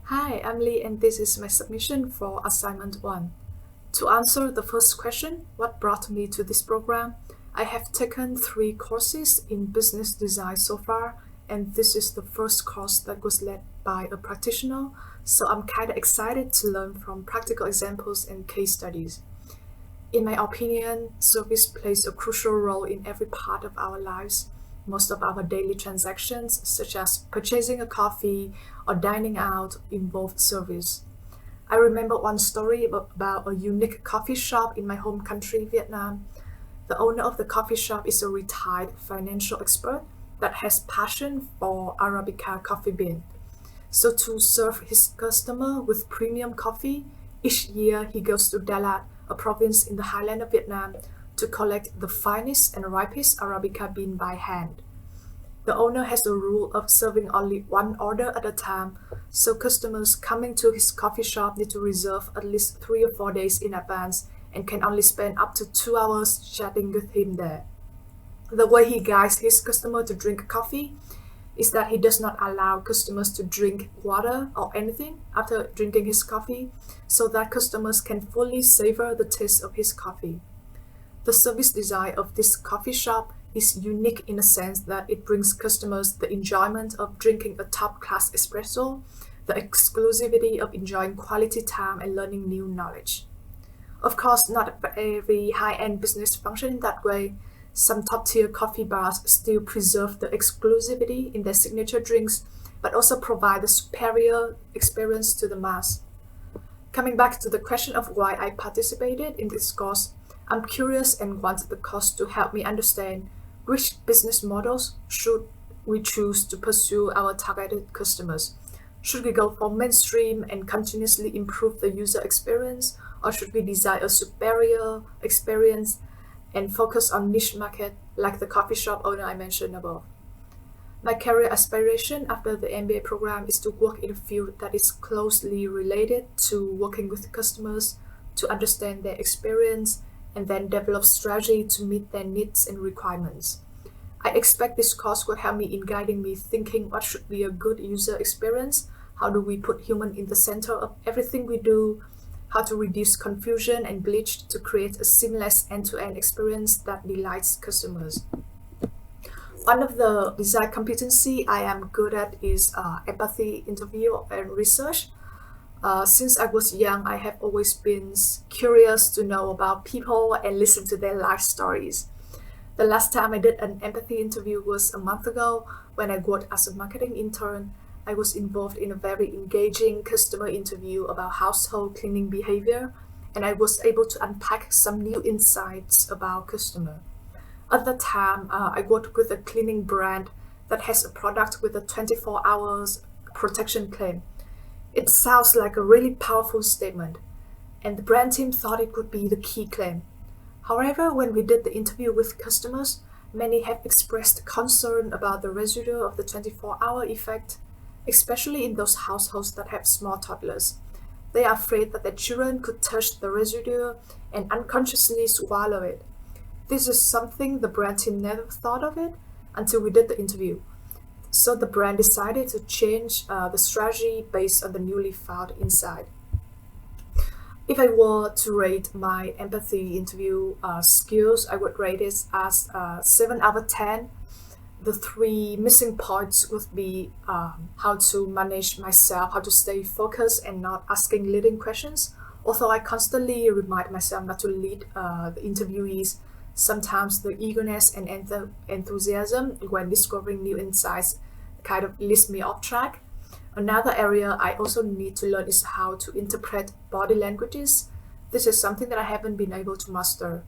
Hi, I'm Lee, and this is my submission for assignment 1. To answer the first question, what brought me to this program? I have taken 3 courses in business design so far, and this is the first course that was led by a practitioner, so I'm kind of excited to learn from practical examples and case studies. In my opinion, service plays a crucial role in every part of our lives. Most of our daily transactions, such as purchasing a coffee or dining out, involve service. I remember one story about a unique coffee shop in my home country, Vietnam. The owner of the coffee shop is a retired financial expert that has passion for Arabica coffee bean. So to serve his customer with premium coffee, each year he goes to Dalat, a province in the highland of Vietnam, to collect the finest and ripest Arabica bean by hand. The owner has a rule of serving only one order at a time, so customers coming to his coffee shop need to reserve at least 3 or 4 days in advance and can only spend up to 2 hours chatting with him there. The way he guides his customer to drink coffee is that he does not allow customers to drink water or anything after drinking his coffee, so that customers can fully savor the taste of his coffee. The service design of this coffee shop is unique in the sense that it brings customers the enjoyment of drinking a top-class espresso, the exclusivity of enjoying quality time and learning new knowledge. Of course, not every high-end business functions in that way. Some top-tier coffee bars still preserve the exclusivity in their signature drinks, but also provide a superior experience to the mass. Coming back to the question of why I participated in this course, I'm curious and want the course to help me understand which business models should we choose to pursue our targeted customers. Should we go for mainstream and continuously improve the user experience, or should we design a superior experience and focus on niche market like the coffee shop owner I mentioned above? My career aspiration after the MBA program is to work in a field that is closely related to working with customers to understand their experience and then develop strategy to meet their needs and requirements. I expect this course will help me in guiding me thinking what should be a good user experience, how do we put human in the center of everything we do, how to reduce confusion and glitch to create a seamless end-to-end experience that delights customers. One of the design competency I am good at is empathy, interview, and research. Since I was young, I have always been curious to know about people and listen to their life stories. The last time I did an empathy interview was a month ago when I worked as a marketing intern. I was involved in a very engaging customer interview about household cleaning behavior, and I was able to unpack some new insights about customer. At that time, I worked with a cleaning brand that has a product with a 24 hours protection claim. It sounds like a really powerful statement, and the brand team thought it would be the key claim. However, when we did the interview with customers, many have expressed concern about the residue of the 24-hour effect, especially in those households that have small toddlers. They are afraid that their children could touch the residue and unconsciously swallow it. This is something the brand team never thought of it until we did the interview. So the brand decided to change the strategy based on the newly found insight. If I were to rate my empathy interview skills, I would rate it as 7 out of 10. The 3 missing points would be how to manage myself, how to stay focused and not asking leading questions. Although I constantly remind myself not to lead the interviewees, sometimes the eagerness and enthusiasm when discovering new insights kind of leads me off track. Another area I also need to learn is how to interpret body languages. This is something that I haven't been able to master.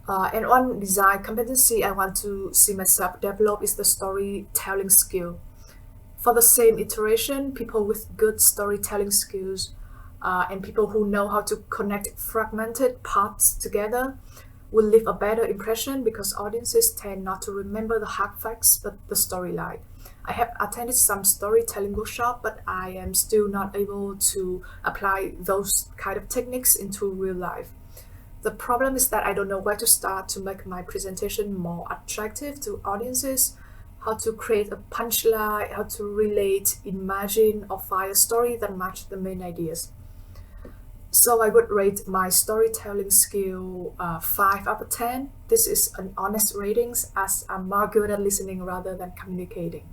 And one design competency I want to see myself develop is the storytelling skill. For the same iteration, people with good storytelling skills and people who know how to connect fragmented parts together will leave a better impression because audiences tend not to remember the hard facts but the storyline. I have attended some storytelling workshop, but I am still not able to apply those kind of techniques into real life. The problem is that I don't know where to start to make my presentation more attractive to audiences. how to create a punchline, how to relate, imagine, or find a story that match the main ideas. So I would rate my storytelling skill 5 out of 10. This is an honest ratings as I'm more good at listening rather than communicating.